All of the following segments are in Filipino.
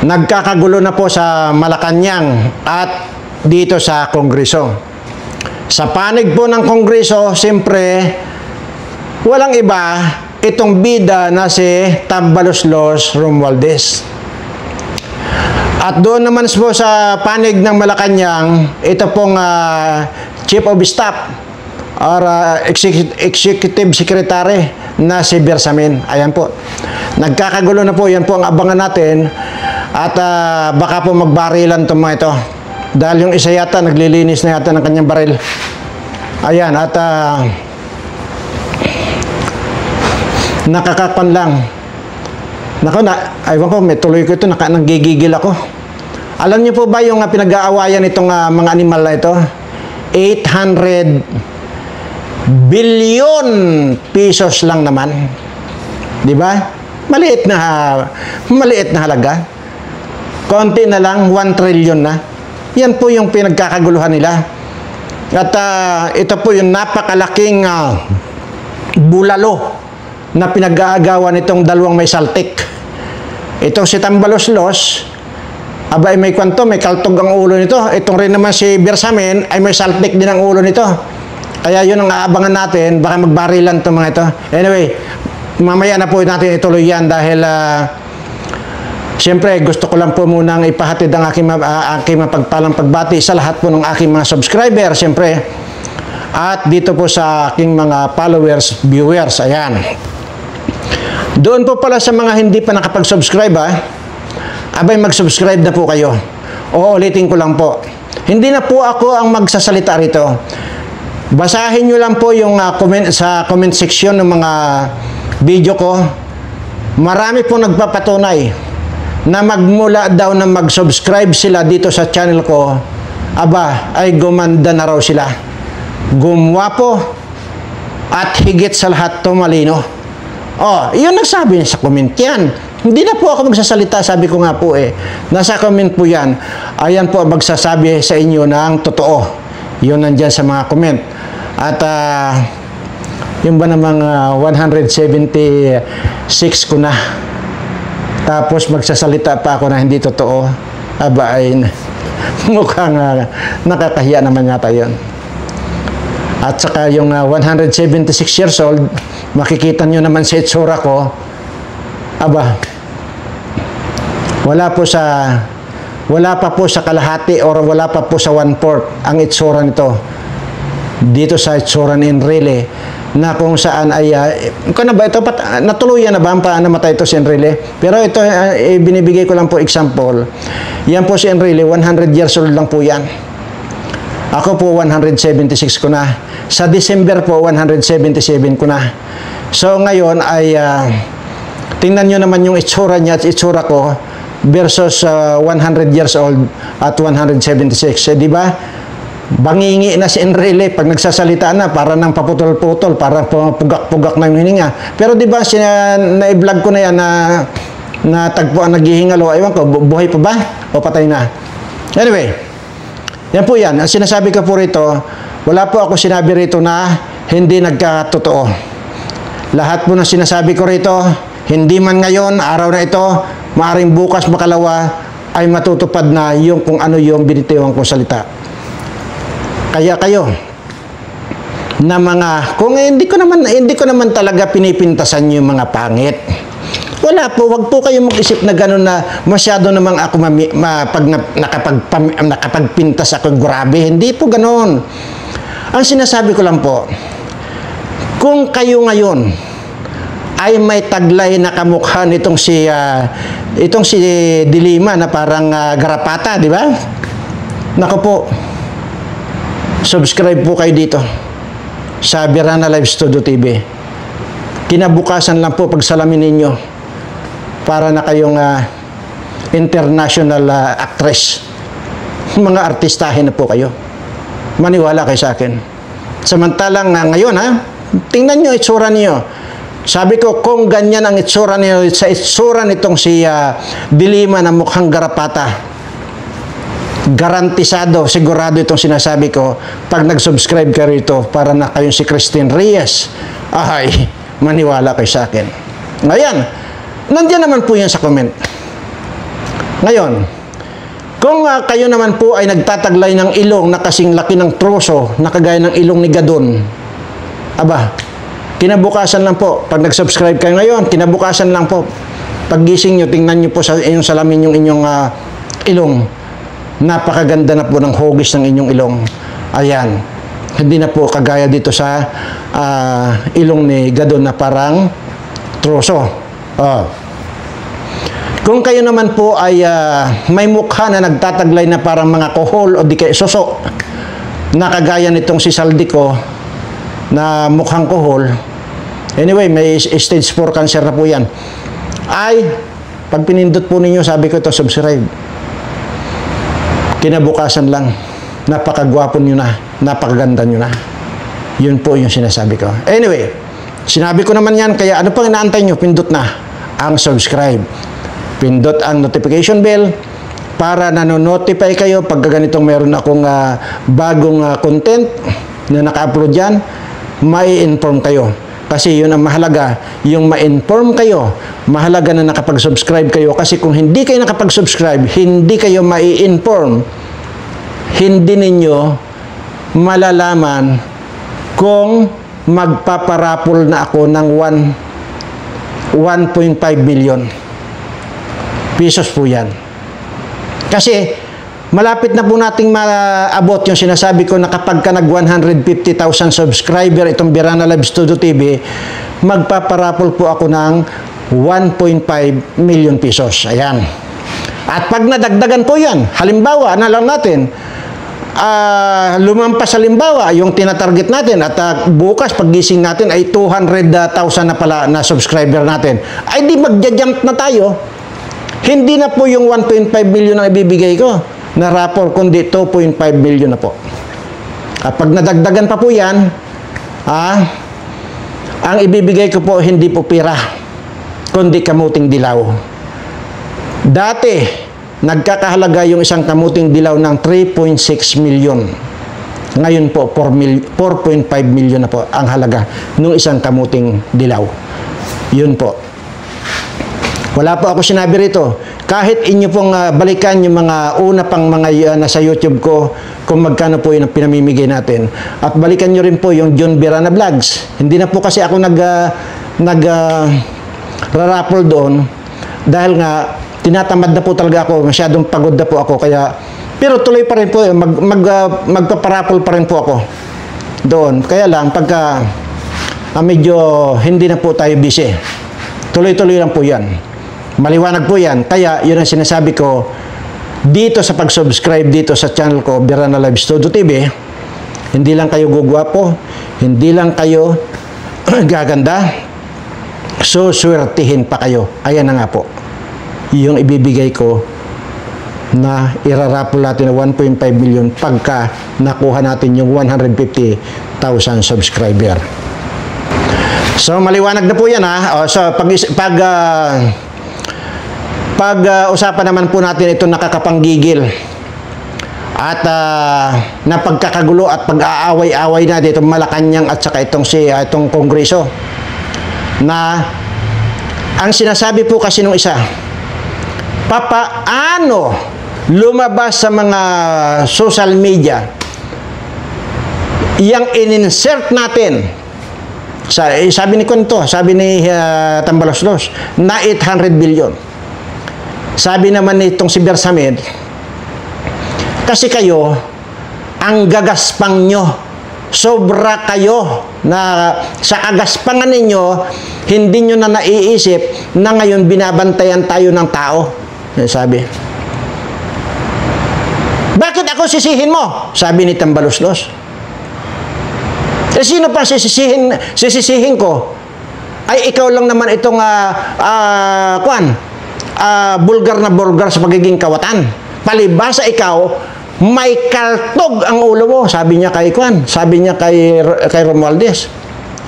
nagkakagulo na po sa Malacanang at dito sa Kongreso. Sa panig po ng Kongreso, siyempre, walang iba itong bida na si Tambaloslos Romualdez. At doon naman po sa panig ng Malacanang, ito pong Chief of Staff or Executive Secretary na si Bersamin. Ayan po. Nagkakagulo na po. Yan po ang abangan natin. At baka po magbarilan itong mga ito. Dahil yung isa yata, naglilinis na yata ng kanyang baril. Ayan. At nakakapan lang. Nako, aywan ko, may tuloy ko ito. Nanggigigil ako. Alam niyo po ba yung pinag-aawayan itong mga animal na ito? 800 billion pesos lang naman. Di ba? Maliit na halaga. Konti na lang, 1 trillion na. Yan po yung pinagkakaguluhan nila. At ito po yung napakalaking bulalo na pinag-aagawan itong dalawang may saltik. Itong si Tambaloslos, abay may kwanto, may kaltog ang ulo nito. Itong rin naman si Bersamin ay may saltik din ang ulo nito. Kaya yun ang aabangan natin, baka magbarilan itong mga ito. Anyway, mamaya na po natin ituloy yan dahil siyempre gusto ko lang po munang ipahatid ang aking mapagpalang pagbati sa lahat po ng aking mga subscriber, siyempre. At dito po sa aking mga followers, viewers, ayan. Doon po pala sa mga hindi pa nakapag-subscribe, abay mag-subscribe na po kayo. O ulitin ko lang po. Hindi na po ako ang magsasalita rito. Basahin nyo lang po yung sa comment section ng mga video ko. Marami po nagpapatunay na magmula daw na mag-subscribe sila dito sa channel ko, aba, ay gumanda na raw sila. Gumwapo at higit sa lahat tumalino. Oh, yun nagsabi niya sa comment yan. Hindi na po ako magsasalita, sabi ko nga po nasa comment po yan. Ayan po magsasabi sa inyo ng totoo. Yun nandyan sa mga comment. At yung ba namang 176 ko na. Tapos magsasalita pa ako na hindi totoo. Aba ay mukhang nakakahiya naman yata yun. At saka yung 176 years old, makikita nyo naman sa itsura ko, aba, wala pa po sa kalahati or wala pa po sa 1/4 ang itsura nito. Dito sa itsura ni Enrile, na kung saan ay, kung na ba ito, natuluyan na ba ang namatay ito si Enrile? Pero ito, binibigay ko lang po example. Yan po si Enrile, 100 years old lang po yan. Ako po 176 ko na. Sa December po 177 ko na. So ngayon ay tingnan nyo naman yung itsura niya at itsura ko versus 100 years old at 176. Di ba? Bangingi na si Enrile pag nagsasalita na, para nang paputol-putol, parang pugak-pugak na yung hininga. Pero di ba na-vlog ko na yan na tagpuan naghihingalo, ewan ko, buhay pa ba? O patay na? Anyway, yan po yan. Ang sinasabi ko po rito, wala po ako sinabi rito na hindi nagkatotoo. Lahat po na sinasabi ko rito, hindi man ngayon, araw na ito, maaaring bukas, makalawa, ay matutupad na yung kung ano yung binitiwan kong salita. Kaya kayo, na mga, kung hindi ko naman talaga pinipintasan yung mga pangit. Wala po, wag po kayo mag-isip na gano'n na masyado namang ako pag nakapagpintas ako, grabe. Hindi po gano'n. Ang sinasabi ko lang po, kung kayo ngayon ay may taglay na kamukha nitong si Dilima na parang garapata, di ba? Naku po, subscribe po kayo dito sa Birana Live Studio TV. Kinabukasan lang po pagsalamin ninyo para na kayong international actress. Mga artistahin na po kayo. Maniwala kayo sa akin. Samantalang ngayon tingnan nyo itsura niyo. Sabi ko, kung ganyan ang itsura niyo sa itsura nitong si Dilima na mukhang garapata, garantisado, sigurado itong sinasabi ko, pag nag-subscribe ka rito, para na kayong si Christine Reyes, ay, maniwala kayo sa akin. Ngayon, nandiyan naman po yan sa comment. Ngayon, kung kayo naman po ay nagtataglay ng ilong na kasing laki ng troso na kagaya ng ilong ni Gadon, aba, kinabukasan lang po, pag nag-subscribe kayo ngayon, kinabukasan lang po, paggising nyo, tingnan nyo po sa inyong salamin yung inyong ilong. Napakaganda na po ng hugis ng inyong ilong. Ayan. Hindi na po kagaya dito sa ilong ni Gadon na parang troso. Kung kayo naman po ay may mukha na nagtataglay na parang mga kohol o di kaya suso, na kagaya nitong si Saldico na mukhang kohol, anyway, may stage 4 cancer na po yan, ay pag pinindot po ninyo, sabi ko ito, subscribe, kinabukasan lang, napakagwapo nyo na, napakaganda nyo na. Yun po yung sinasabi ko. Anyway, sinabi ko naman yan, kaya ano pang inaantay nyo? Pindot na ang subscribe. Pindot ang notification bell para nanonotify kayo pag ganitong meron akong bagong content na naka-upload dyan, mai-inform kayo. Kasi yun ang mahalaga, yung ma-inform kayo, mahalaga na nakapag-subscribe kayo. Kasi kung hindi kayo nakapag-subscribe, hindi kayo mai-inform, hindi ninyo malalaman kung magpaparapol na ako ng 1.5 million pesos po yan. Kasi malapit na po nating maabot yung sinasabi ko na kapag ka nag 150,000 subscriber itong Birana Live Studio TV, magpaparapol po ako ng 1.5 million pesos. Ayan. At pag nadagdagan po yan, halimbawa, na lang natin, lumampas halimbawa yung tinatarget natin at bukas paggising natin ay 200,000 na pala na subscriber natin, ay di magja-jump na tayo. Hindi na po yung 1.5 million ang ibibigay ko na raffle, kundi 2.5 million na po. At pag nadagdagan pa po yan, ang ibibigay ko po hindi po pira, kundi kamuting dilaw. Dati, nagkakahalaga yung isang kamuting dilaw ng 3.6 million. Ngayon po, 4.5 million na po ang halaga ng isang kamuting dilaw. Yun po. Wala po ako sinabi rito. Kahit inyo pong balikan yung mga una pang mga nasa YouTube ko, kung magkano po yun ang pinamimigay natin. At balikan nyo rin po yung John Birana Vlogs. Hindi na po kasi ako raffle doon dahil nga tinatamad na po talaga ako, masyadong pagod na po ako, kaya, pero tuloy pa rin po, magpaparapol pa rin po ako doon. Kaya lang, pagka medyo hindi na po tayo busy, tuloy-tuloy lang po yan. Maliwanag po yan. Kaya, yun ang sinasabi ko, dito sa pag-subscribe dito sa channel ko, Birana Live Studio TV, hindi lang kayo gugwapo, hindi lang kayo gaganda, suswertihin pa kayo. Ayan na nga po yung ibibigay ko na irarapol natin na 1.5 million pagka nakuha natin yung 150,000 subscriber. So maliwanag na po yan so pag-usapan naman po natin itong nakakapanggigil at napagkakagulo at pag-aaway-aaway na dito Malacanang at saka itong Kongreso, na ang sinasabi po kasi nung isa, papaano lumabas sa mga social media yang in-insert natin sabi ni Kunto, sabi ni Tambaloslos na 800 billion. Sabi naman nitong si Bersamed, kasi kayo ang gagaspang nyo, sobra kayo na sa agaspangan ninyo, hindi nyo na naiisip na ngayon binabantayan tayo ng tao. Sabi, bakit ako sisihin mo? Sabi ni Tambaloslos. Sino pa sisisihin ko? Ay ikaw lang naman itong bulgar na bulgar sa pagiging kawatan. Palibasa ikaw, may kaltog ang ulo mo. Sabi niya kay sabi niya kay Romualdez.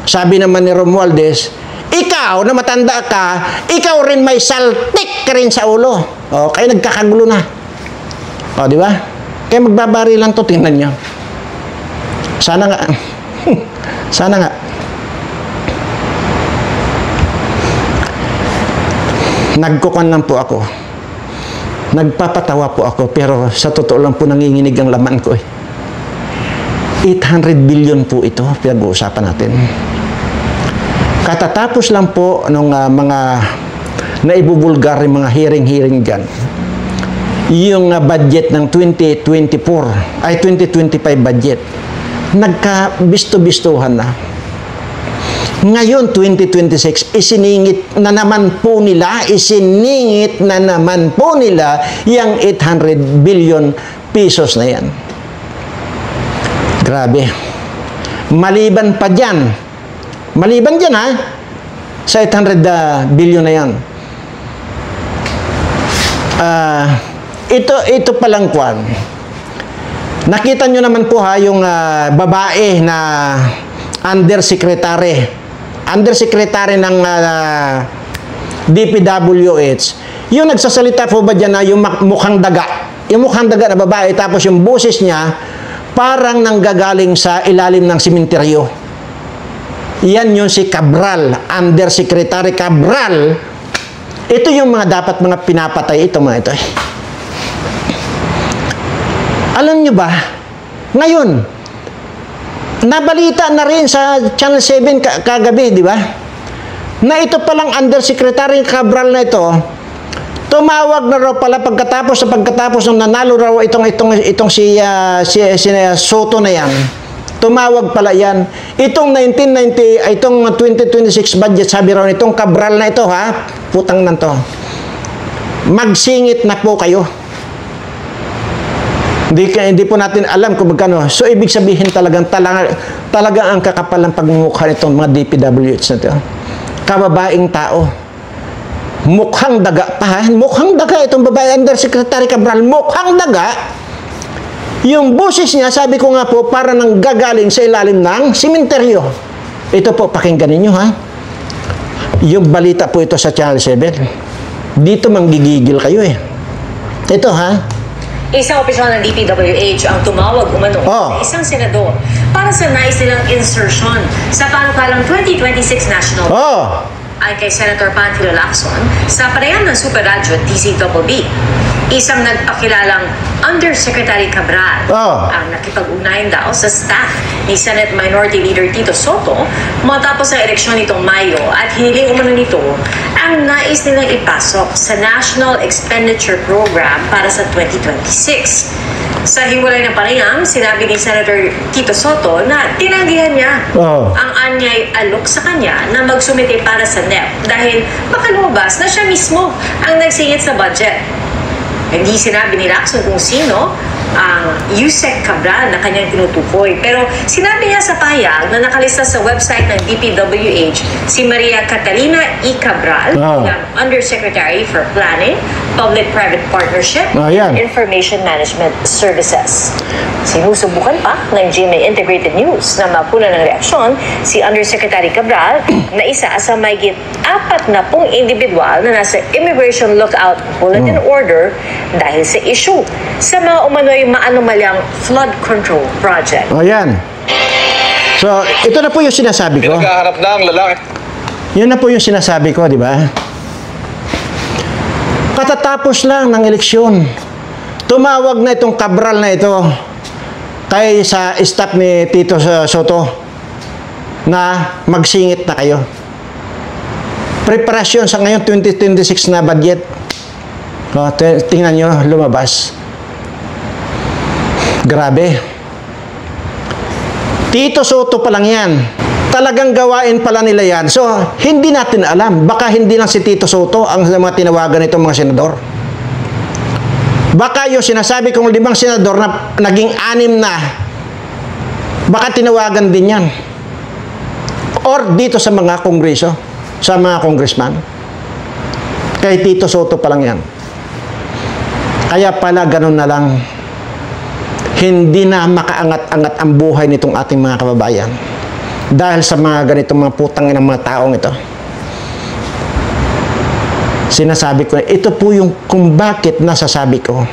Sabi naman ni Romualdez, ikaw na matanda ka, ikaw rin may saltik ka rin sa ulo. Kaya nagkakagulo na. Di ba? Kaya magbabari lang to, tingnan niyo. Sana nga. Sana nga. Nagkukan lang po ako. Nagpapatawa po ako, pero sa totoo lang po nanginginig ang laman ko eh. 800 billion po ito, pinag-uusapan natin. Katatapos lang po nung mga naibubulgar yung mga hearing dyan. Yung budget ng 2024, ay 2025 budget, nagkabisto-bistuhan na. Ngayon, 2026, isiningit na naman po nila yung 800 billion pesos na yan. Grabe. Maliban dyan ha, sa 800 billion na yan. Ito palang kwan. Nakita nyo naman po ha, yung babae na undersecretary ng DPWH. Yung nagsasalita po ba dyan na yung mukhang daga na babae, tapos yung boses niya parang nanggagaling sa ilalim ng simenteryo. Yan yung si Cabral, Undersecretary Cabral. Ito yung mga dapat mga pinapatay, ito mga ito. Alam nyo ba, ngayon, nabalita na rin sa Channel 7 kagabi, di ba? Na ito palang Undersecretary Cabral na ito, tumawag na raw pala pagkatapos nung nanalo raw itong si Soto na yan. Tumawag pala yan. Itong 2026 budget, sabi raw nitong Cabral na ito, ha? Putang nan to. Magsingit na po kayo. Hindi po natin alam kung magkano. So, ibig sabihin talagang ang kakapal ng pagmumukha nitong mga DPWH na ito. Kababaing tao. Mukhang daga pa, ha? Mukhang daga itong babae, Undersecretary Cabral. Mukhang daga. Yung boses niya, sabi ko nga po, para nang gagaling sa ilalim ng simenteryo. Ito po, pakinggan ninyo, ha? Yung balita po ito sa Channel 7. Dito manggigigil kayo, eh. Ito, ha? Isang opisyal ng DPWH ang tumawag umano sa isang senador para sa nais nilang insertion sa panukalang 2026 National ay kay Senator Panfilo Lacson sa panayam ng Super Radio DZBB. Isang nagpakilalang Undersecretary Cabral ang nakipag-ugnayan daw sa staff ni Senate Minority Leader Tito Soto matapos ang eleksyon nitong Mayo at hiniling umano nito ang nais nilang ipasok sa National Expenditure Program para sa 2026. Sa hiwalay na panayam, sinabi ni Senator Tito Soto na tinanggihan niya ang anyay alok sa kanya na magsumite para sa NEP dahil baka lumabas na siya mismo ang nagsingit sa budget. Hindi sinabi ni Lacson kung sino ang Yusek Cabral na kanyang tinutukoy. Pero sinabi niya sa pahayag na nakalista sa website ng DPWH si Maria Catalina E. Cabral, bilang Undersecretary for Planning, Public-Private Partnership, and Information Management Services. Sinusubukan pa ng GMA Integrated News na mapuna ng reaksyon si Undersecretary Cabral na isa sa mahigit 40 individual na nasa Immigration Lookout Bulletin Order dahil sa issue sa mga umano'y maanomalyang flood control project. Ayan. So, ito na po yung sinasabi ko. Naghahanap na ang lalaki. Yun na po yung sinasabi ko, di ba? Katatapos lang ng eleksyon, tumawag na itong Cabral na ito kay sa staff ni Tito Soto na magsingit na kayo. Preparasyon sa ngayon 2026 na budget. Tingnan nyo, lumabas. Grabe. Tito Soto pa lang yan. Talagang gawain pala nila yan. So, hindi natin alam. Baka hindi lang si Tito Soto ang mga tinawagan nitong mga senador. Baka yung sinasabi kong 5 senador na naging 6 na, baka tinawagan din yan. Or dito sa mga kongreso, sa mga congressman. Kay Tito Soto pa lang yan. Kaya pala ganun na lang. Hindi na makaangat-angat ang buhay nitong ating mga kababayan. Dahil sa mga ganitong mga putang ng mga taong ito. Sinasabi ko, ito po yung kung bakit nasasabi ko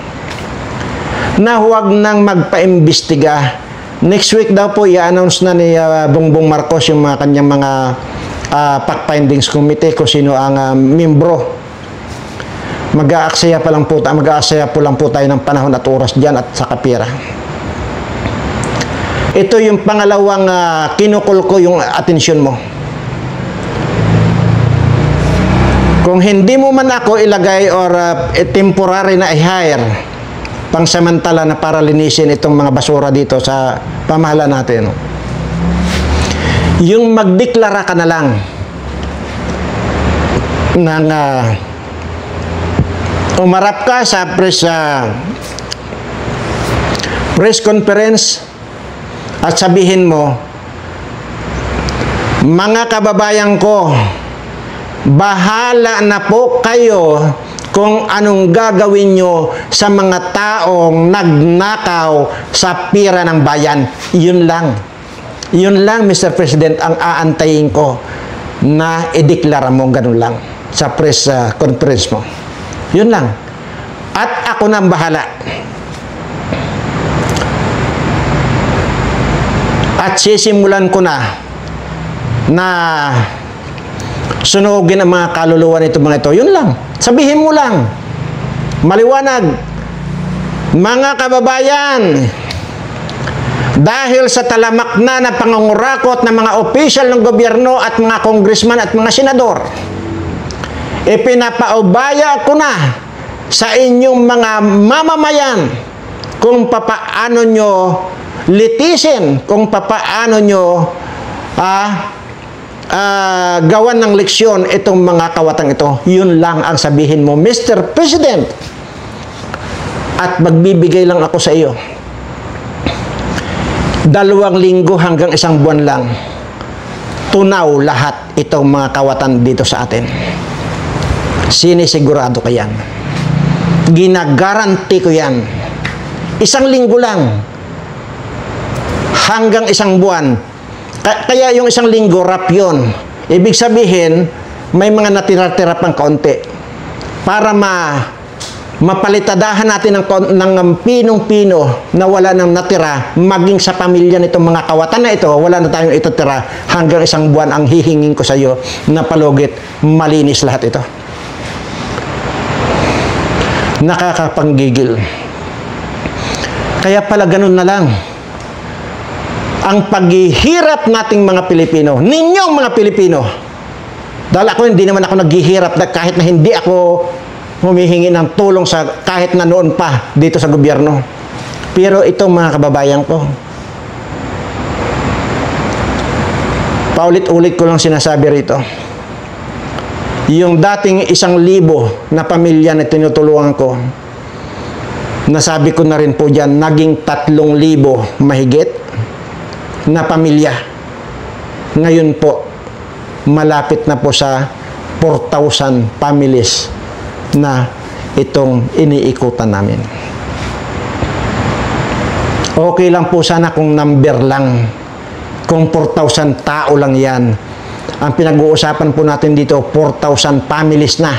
na huwag nang magpa-imbestiga. Next week daw po, i-announce na ni Bongbong Marcos yung mga kanyang mga fact findings committee kung sino ang membro. Mag-aaksaya po lang po tayo ng panahon at oras diyan at sa kapira. Ito yung pangalawang kinukul ko yung atensyon mo. Kung hindi mo man ako ilagay or temporary na i-hire, pangsamantala na para linisin itong mga basura dito sa pamahalaan natin, yung magdeklara ka na lang ng umarap ka sa press conference at sabihin mo, mga kababayan ko, bahala na po kayo kung anong gagawin nyo sa mga taong nagnakaw sa pira ng bayan. Yun lang. Yun lang, Mr. President, ang aantayin ko na ideklara mo, ganun lang, sa press conference mo. Yun lang. At ako na ang bahala. At sisimulan ko na sunugin ang mga kaluluwa nito mga ito. Yun lang. Sabihin mo lang. Maliwanag. Mga kababayan, dahil sa talamak na pangungurakot ng mga opisyal ng gobyerno at mga congressman at mga senador, ipinapaubaya ko na sa inyong mga mamamayan kung papaano nyo litisin, kung papaano nyo gawan ng leksyon itong mga kawatang ito. Yun lang ang sabihin mo, Mr. President. At magbibigay lang ako sa iyo 2 linggo hanggang 1 buwan lang, tunaw lahat itong mga kawatan dito sa atin. Sinisigurado ko yan. Ginagaranti ko yan. 1 linggo lang hanggang 1 buwan. Kaya yung 1 linggo, rap yun. Ibig sabihin, may mga natira-tira pang kaunti para mapalitadahan natin ng pinong-pino na wala nang natira, maging sa pamilya nitong mga kawatan na ito, wala na tayong itatira hanggang 1 buwan. Ang hihingin ko sa iyo na palugit, malinis lahat ito. Nakakapanggigil. Kaya pala ganun na lang ang paghihirap nating mga Pilipino, ninyong mga Pilipino. Dahil ako, hindi naman ako naghihirap kahit na hindi ako humihingi ng tulong sa kahit na noon pa dito sa gobyerno. Pero ito mga kababayan ko, paulit-ulit ko lang sinasabi rito, yung dating 1,000 na pamilya na tinutulungan ko, nasabi ko na rin po dyan, naging 3,000 mahigit na pamilya. Ngayon po, malapit na po sa 4,000 families na itong iniikutan namin. Okay lang po sana kung number lang, kung 4,000 tao lang yan. Ang pinag-uusapan po natin dito, 4,000 families na.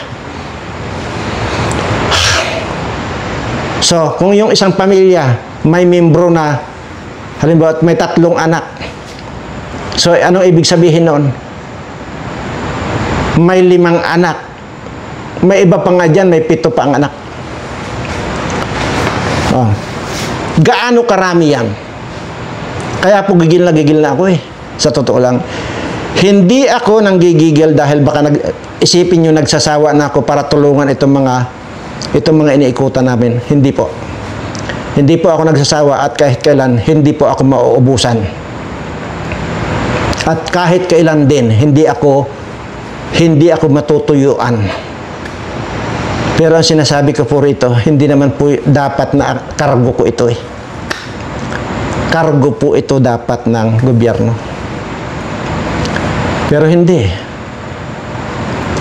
So, kung yung isang pamilya may membro na, halimbawa may 3 anak, so anong ibig sabihin noon? May 5 anak. May iba pa nga dyan, may 7 pa ang anak. Oh. Gaano karami yan? Kaya po gigil na ako sa totoo lang. Hindi ako nanggigigil dahil baka isipin nyo nagsasawa na ako para tulungan itong mga iniikutan namin. Hindi po. Hindi po ako nagsasawa at kahit kailan hindi po ako mauubusan. At kahit kailan din hindi ako matutuyuan. Pero ang sinasabi ko po rito, hindi naman po dapat na kargo ko ito Kargo po ito dapat ng gobyerno. Pero hindi.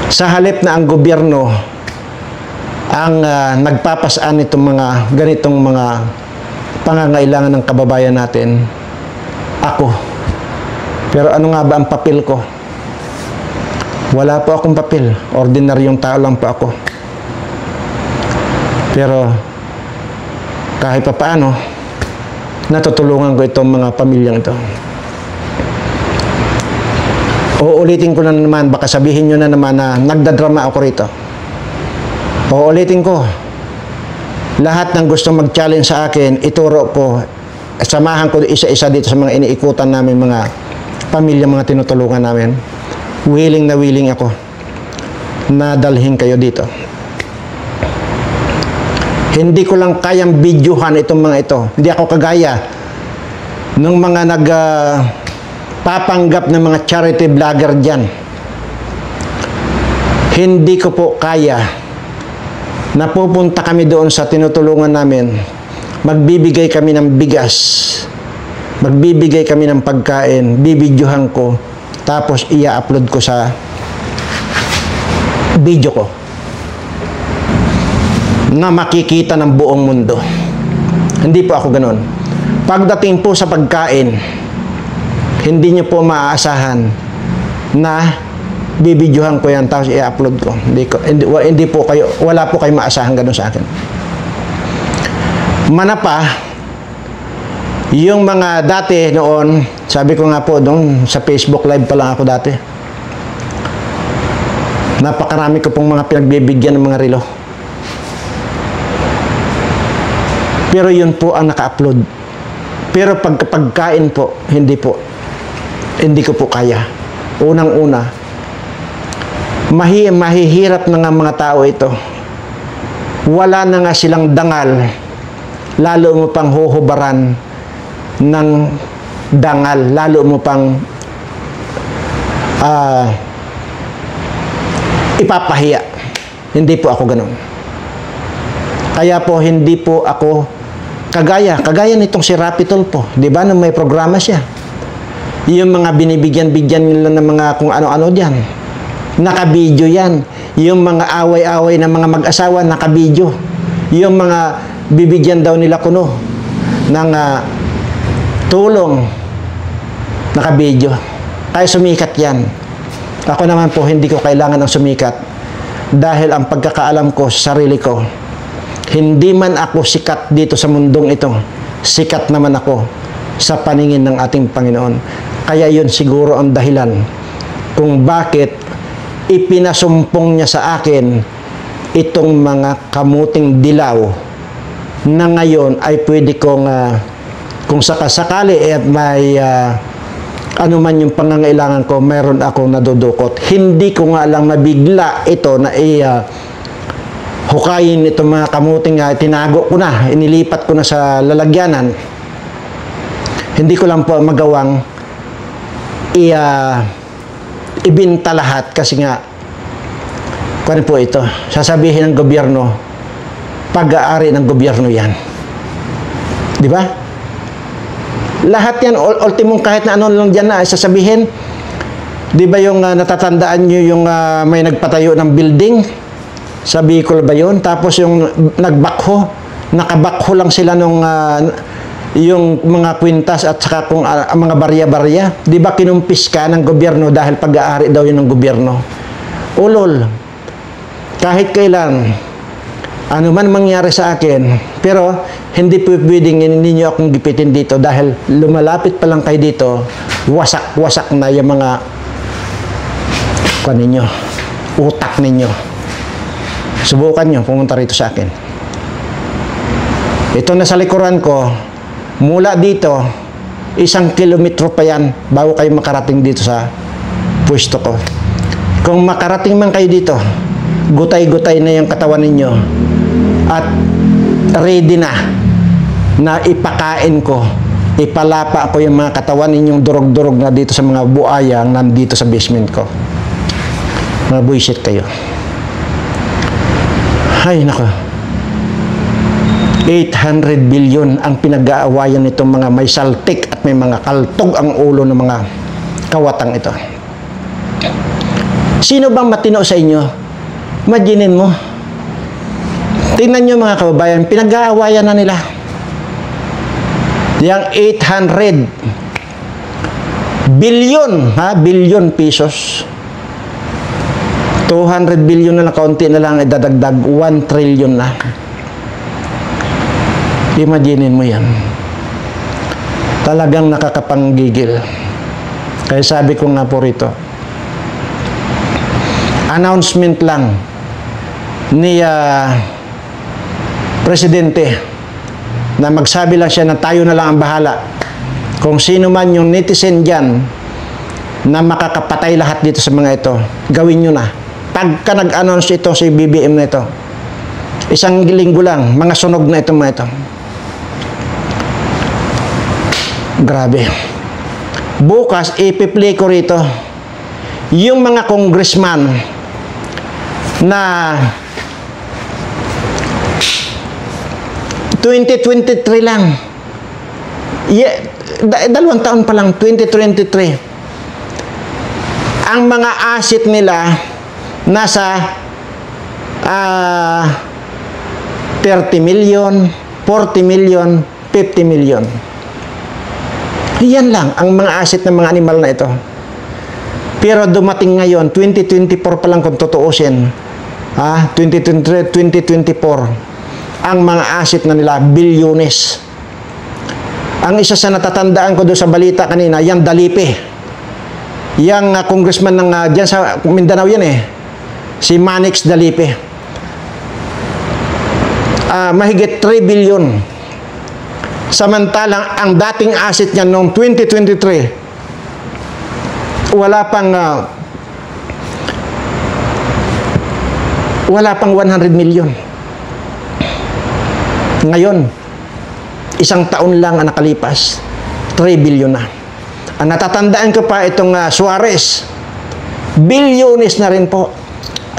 Sa halip na ang gobyerno ang nagpapasaan itong mga ganitong mga pangangailangan ng kababayan natin, ako. Pero ano nga ba ang papel ko? Wala po akong papel. Ordinaryong tao lang po ako. Pero kahit pa paano, natutulungan ko itong mga pamilyang ito. Uulitin ko na naman, baka sabihin nyo na naman na nagdadrama ako rito. Uulitin ko, lahat ng gusto mag-challenge sa akin, ituro ko, samahan ko isa-isa dito sa mga iniikutan namin, mga pamilya, mga tinutulungan namin. Willing na willing ako na dalhin kayo dito. Hindi ko lang kayang videohan itong mga ito. Hindi ako kagaya ng mga papanggap ng mga charity vlogger dyan. Hindi ko po kaya na pupunta kami doon sa tinutulungan namin, magbibigay kami ng bigas, magbibigay kami ng pagkain, bibidyohan ko, tapos i-upload ko sa video ko na makikita ng buong mundo. Hindi po ako ganoon. Pagdating po sa pagkain, hindi niyo po maaasahan na bibidyohan ko yan tapos i-upload ko. Hindi po kayo, wala po kayo maasahan ganoon sa akin. Manapa, yung mga dati noon, sabi ko nga po doon sa Facebook Live pa lang ako dati. Napakarami ko pong mga pinagbibigyan ng mga relo. Pero yun po ang naka-upload. Pero pagkain po, hindi po. Hindi ko po kaya. Unang-una, mahihirap na nga mga tao ito. Wala na nga silang dangal. Lalo mo pang huhubaran ng dangal. Lalo mo pang ipapahiya. Hindi po ako ganun. Kaya po, hindi po ako kagaya nitong si Rapi Tulfo, di ba, nung may programa siya. Yung mga binibigyan-bigyan nila ng mga kung ano-ano diyan. Naka-video yan. Yung mga away-away ng mga mag-asawa, naka-video. Yung mga bibigyan daw nila kuno ng tulong, naka-video. Kaya sumikat yan. Ako naman po, hindi ko kailangan ng sumikat. Dahil ang pagkakaalam ko sa sarili ko, hindi man ako sikat dito sa mundong ito, sikat naman ako sa paningin ng ating Panginoon. Kaya yun siguro ang dahilan kung bakit ipinasumpong niya sa akin itong mga kamuting dilaw na ngayon ay pwede kong kung sakasakali at may ano man yung pangangailangan ko, meron akong nadudukot. Hindi ko nga lang mabigla ito na hukayin itong mga kamuting tinago ko na, inilipat ko na sa lalagyanan. Hindi ko lang po magawang ibinta lahat kasi nga kung po ito, sasabihin ng gobyerno, pag-aari ng gobyerno yan. Di ba? Lahat yan, ultimong kahit na ano lang dyan na sasabihin. Di ba yung natatandaan nyo yung may nagpatayo ng building? Sa Bicol ba yun? Tapos yung nagbakho, nakabakho lang sila nung yung mga kwintas at saka kung mga barya-barya. Di ba kinumpis ka ng gobyerno dahil pag-aari daw yun ng gobyerno? Ulol, kahit kailan, ano man mangyari sa akin, pero hindi pwedeng ninyo akong gipitin dito dahil lumalapit pa lang kayo dito, wasak-wasak na yung mga ninyo, utak ninyo. Subukan nyo, pumunta rito sa akin. Ito na sa likuran ko, mula dito, 1 kilometro pa yan bago kayo makarating dito sa pwesto ko. Kung makarating man kayo dito, gutay-gutay na yung katawan ninyo at ready na ipakain ko, ipalapa ko yung mga katawan ninyong durog-durog na dito sa mga buayang nandito sa basement ko. Mga buisit kayo. Ay, nako. 800 billion ang pinag-aawayan nitong mga may saltik at may mga kaltog ang ulo ng mga kawatang ito. Sino bang matino sa inyo? Imaginin mo. Tingnan nyo mga kababayan, pinag-aawayan na nila. Yang 800 billion, billion pesos. 200 billion na lang, kaunti na lang, idadagdag 1 trillion na. Imaginin mo yan. Talagang nakakapanggigil. Kaya sabi ko nga po rito, announcement lang ni Presidente na magsabi lang siya na tayo na lang ang bahala. Kung sino man yung netizen dyan na makakapatay lahat dito sa mga ito, gawin nyo na. Pagka nag-announce ito si BBM na ito, isang linggo lang, mga sunog na ito mga ito. Grabe. Bukas, ipi-play ko rito yung mga congressman na 2023 lang. Dalawang taon pa lang, 2023. Ang mga asset nila nasa 30 million, 40 million, 50 million. Yan lang ang mga asset ng mga animal na ito. Pero dumating ngayon, 2024 pa lang kung tutuusin. 2023, 2024. Ang mga asset na nila, bilyones. Ang isa sa natatandaan ko doon sa balita kanina, yung Dalipe. Yung congressman ng, dyan sa Mindanao yan si Manix Dalipe. Mahigit 3 billion. Samantalang ang dating asset niya noong 2023, wala pang 100 million. Ngayon, isang taon lang ang nakalipas, 3 billion na. Ang natatandaan ko pa itong Suarez, bilyones na rin po.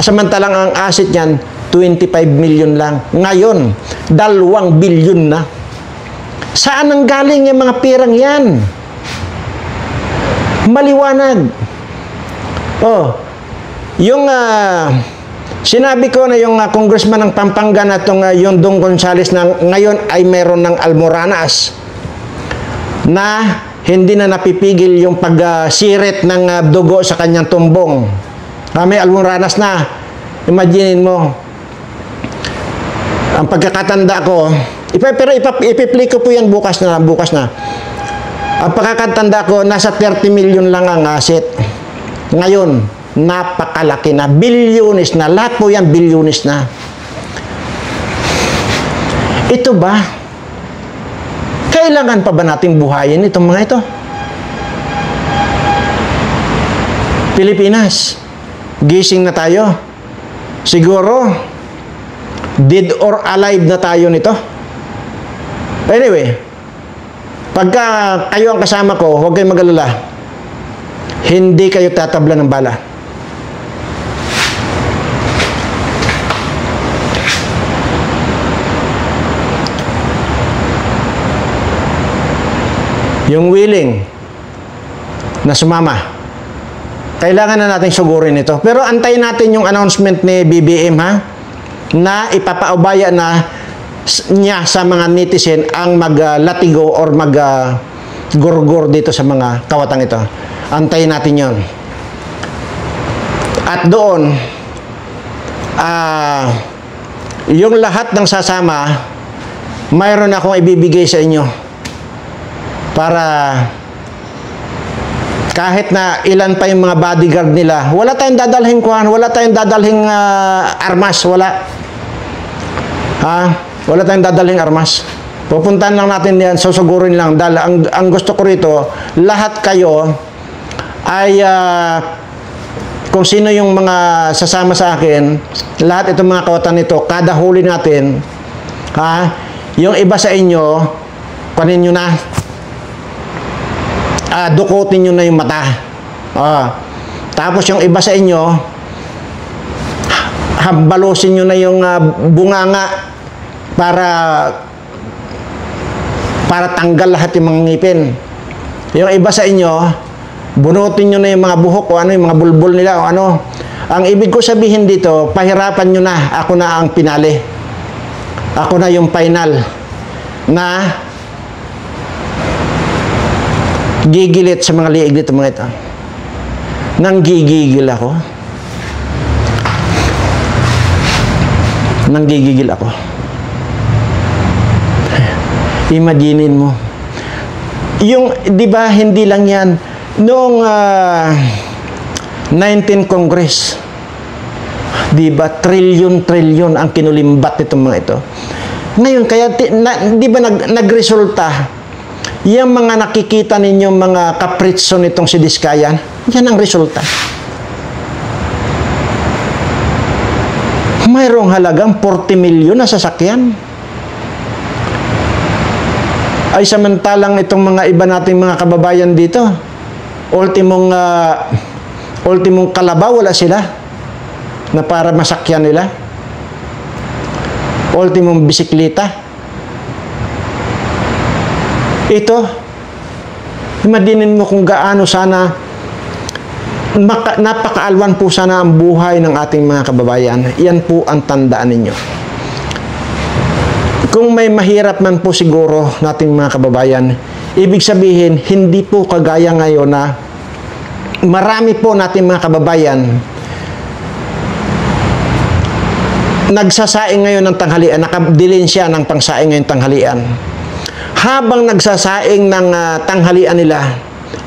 Samantalang ang asset niyan, 25 million lang. Ngayon, 2 billion na. Saan ang galing yung mga pirang yan? Maliwanag. Yung sinabi ko na yung congressman ng Pampanga na itong yung Dong Gonzales na ngayon ay meron ng almoranas na hindi na napipigil yung pagsirit ng dugo sa kanyang tumbong. May almoranas na. Imaginin mo. Ang pagkakatanda ko, pero ipiplay ko po yan bukas na. Ang pagkakatanda ko, nasa 30 million lang ang asset. Ngayon, napakalaki na. Bilyones na. Lahat po yan, bilyones na. Ito ba? Kailangan pa ba natin buhayin itong mga ito? Pilipinas, gising na tayo. Siguro, dead or alive na tayo nito. Anyway, pagka kayo ang kasama ko, huwag kayong mag-alala. Hindi kayo tatabla ng bala. Yung willing na sumama, kailangan na natin sugurin ito. Pero antayin natin yung announcement ni BBM na ipapaubaya na niya sa mga netizen ang maglatigo or maggurgur dito sa mga kawatang ito. Antayin natin yon. At doon, yung lahat ng sasama, mayroon akong ibibigay sa inyo para kahit na ilan pa yung mga bodyguard nila, wala tayong dadalhin wala tayong dadalhin armas, wala. Wala tayong dadalhin armas. Pupuntahan lang natin yan, susugurin lang. Dahil ang gusto ko rito, lahat kayo ay kung sino yung mga sasama sa akin, lahat itong mga kawatan nito, kada huli natin, yung iba sa inyo, kunin nyo na, dukutin nyo na yung mata. Tapos yung iba sa inyo, habalusin nyo na yung bunganga para tanggal lahat yung mga ngipin. Yung iba sa inyo, bunutin nyo na yung mga buhok o yung mga bulbul nila o ano. Ang ibig ko sabihin dito, pahirapan nyo na, ako na ang pinali. Ako na yung final na gigilit sa mga liig dito mga ito. Nanggigigil ako. Nanggigigil ako. Imaginin mo. Yung, di ba, hindi lang yan. Noong 19 Congress, Di ba? Trilyon ang kinulimbat nitong mga ito. Ngayon, kaya, di ba nagresulta? Yung mga nakikita ninyong mga kapritso nitong si Diskaya, yan ang resulta. Mayroong halagang 40 milyon na sasakyan. Ay samantalang itong mga iba nating mga kababayan dito, ultimong kalabaw, wala sila na para masakyan nila. Ultimong bisikleta. Ito, imaginin mo kung gaano sana napakaalwan po sana ang buhay ng ating mga kababayan. Yan po ang tandaan ninyo. Kung may mahirap man po siguro nating mga kababayan, ibig sabihin, hindi po kagaya ngayon na marami po nating mga kababayan nagsasaing ngayon ng tanghalian, nakadilin siya ng pangsaing ngayong tanghalian. Habang nagsasaing ng tanghalian nila,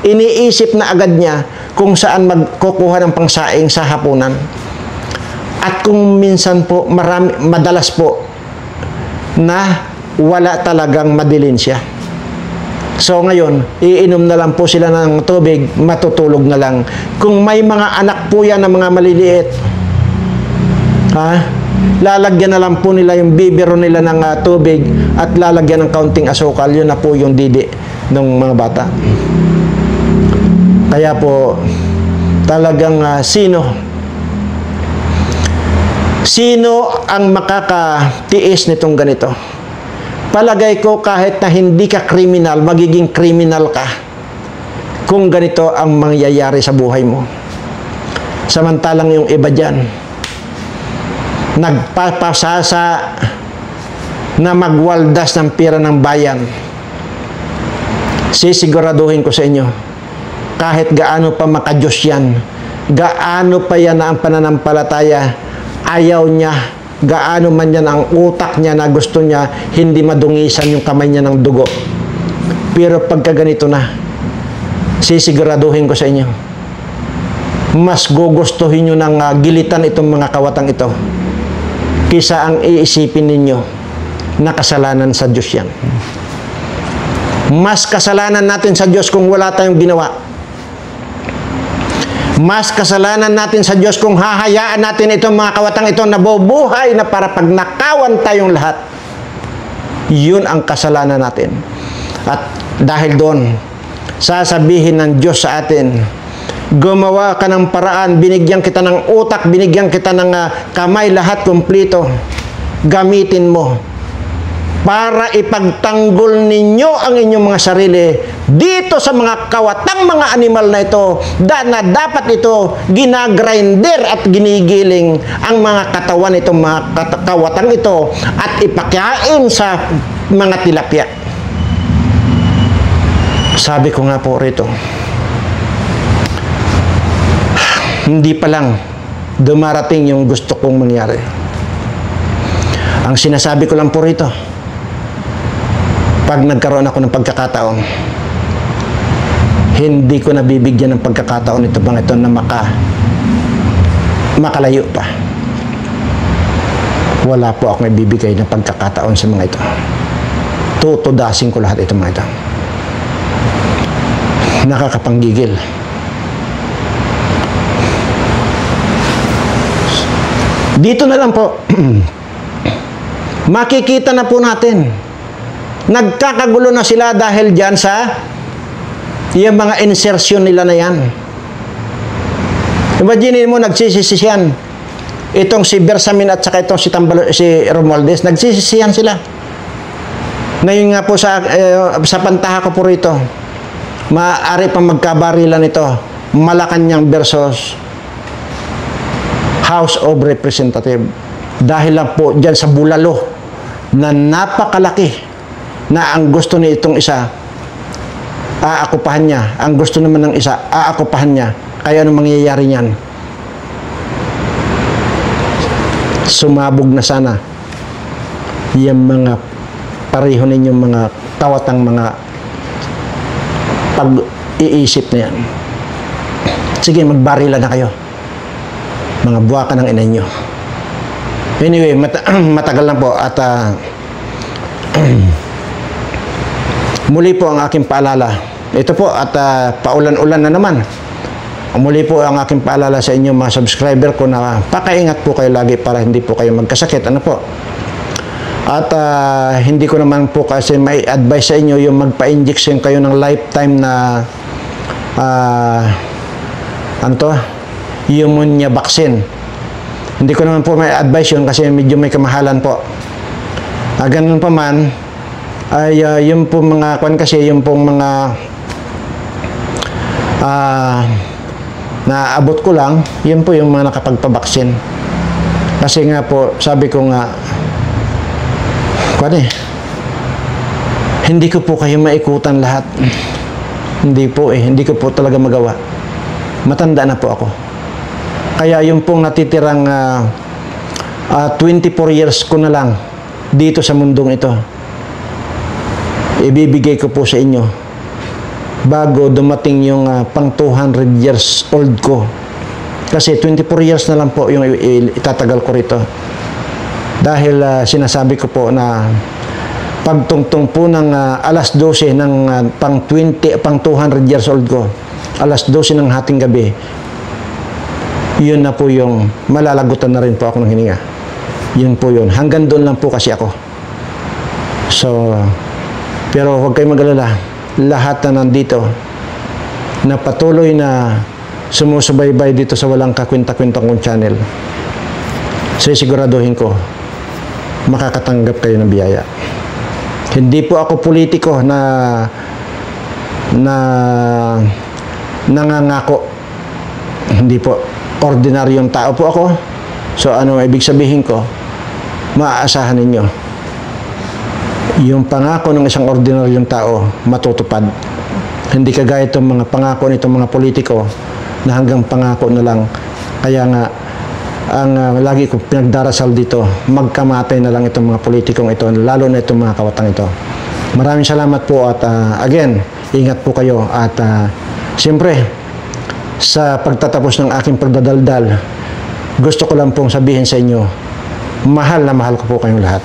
iniisip na agad niya kung saan magkukuha ng pangsaing sa hapunan. At kung minsan po, madalas po, na wala talagang madilin siya. So ngayon, iinom na lang po sila ng tubig, matutulog na lang. Kung may mga anak po yan na mga maliliit, lalagyan na lang po nila yung bibiro nila ng tubig at lalagyan ng kaunting asukal. Yun na po yung didi ng mga bata. Kaya po, talagang sino ang makakatiis nitong ganito? Palagay ko kahit na hindi ka kriminal, magiging kriminal ka kung ganito ang mangyayari sa buhay mo. Samantalang yung iba dyan, nagpapasasa na magwaldas ng pera ng bayan. Sisiguraduhin ko sa inyo, kahit gaano pa makadiyos yan, gaano pa yan na ang pananampalataya, ayaw niya, gaano man yan ang utak niya na gusto niya, hindi madungisan yung kamay niya ng dugo. Pero pagka ganito na, sisiguraduhin ko sa inyo, mas gugustuhin nyo ng gilitan itong mga kawatang ito kisa ang iisipin ninyo na kasalanan sa Diyos yan. Mas kasalanan natin sa Diyos kung wala tayong ginawa. Mas kasalanan natin sa Diyos kung hahayaan natin itong mga kawatang ito na bubuhay na para pagnakawan tayong lahat. Yun ang kasalanan natin. At dahil doon, sasabihin ng Diyos sa atin, gumawa ka ng paraan, binigyan kita ng utak, binigyan kita ng kamay, lahat kumplito. Gamitin mo para ipagtanggol ninyo ang inyong mga sarili dito sa mga kawatang mga animal na ito na dapat ito ginagrinder at ginigiling ang mga katawan itong mga kawatang ito at ipakain sa mga tilapia. Sabi ko nga po rito, hindi pa lang dumarating yung gusto kong mangyari. Ang sinasabi ko lang po rito, pag nagkaroon ako ng pagkakataon, hindi ko nabibigyan ng pagkakataon ito bang ito na makalayo pa. Wala po ako ibibigay ng pagkakataon sa mga ito. Tutudasin ko lahat ito mga ito. Nakakapanggigil. Dito na lang po, makikita na po natin, nagkakagulo na sila dahil dyan sa yung mga insertion nila na yan. Imagine mo, nagsisisiyan. Itong si Bersamin at saka itong si Romualdez, nagsisisiyan sila. Ngayon nga po sa pantaha ko po rito, maaari pang magkabarilan ito, Malacanang versus House of Representatives. Dahil lang po dyan sa bulalo na napakalaki na ang gusto ni itong isa, aakupahan niya. Ang gusto naman ng isa, aakupahan niya. Kaya anong mangyayari niyan? Sumabog na sana yung mga pareho ninyong mga kawatang mga pag-iisip na yan. Sige, magbarila na kayo. Mga buwaka ng ina nyo. Anyway, matagal na po at muli po ang aking paalala. Ito po at paulan-ulan na naman. Muli po ang aking paalala sa inyo mga subscriber ko na pakaingat po kayo lagi para hindi po kayo magkasakit. Ano po? At hindi ko naman po kasi may advice sa inyo yung magpa-injection kayo ng lifetime na pneumonia vaccine. Hindi ko naman po may advice yun kasi medyo may kamahalan po. Ganun pa man, ay yung po mga kasi yung pong mga naabot ko lang, yun po yung mga nakapagpabaksin. Kasi nga po, sabi ko nga, hindi ko po kayo maikutan lahat. Hindi po hindi ko po talaga magawa. Matanda na po ako. Kaya yung pong natitirang 24 years ko na lang dito sa mundong ito, ibibigay ko po sa inyo bago dumating yung pang 200 years old ko. Kasi 24 years na lang po yung itatagal ko rito. Dahil sinasabi ko po na pagtungtong po ng alas 12 ng pang 200 years old ko, alas 12 ng hating gabi, yun na po yung malalagutan na rin po ako ng hininga. Yun po yun. Hanggang doon lang po kasi ako. So, pero huwag kayong mag-alala. Lahat na nandito na patuloy na sumusubaybay dito sa walang kakwenta-kwentang kong channel, siguraduhin ko makakatanggap kayo ng biyaya. Hindi po ako politiko na nangangako. Hindi po. Ordinaryong tao po ako. So ano ibig sabihin ko? Maaasahan ninyo. Yung pangako ng isang ordinaryong tao matutupad. Hindi kagaya itong mga pangako nitong mga politiko na hanggang pangako na lang. Kaya nga ang lagi ko pinagdarasal dito, magkamatay na lang itong mga politikong ito, lalo na itong mga kawatang ito. Maraming salamat po at again, ingat po kayo at siyempre, sa pagtatapos ng aking pagdadaldal, gusto ko lang pong sabihin sa inyo, mahal na mahal ko po kayong lahat.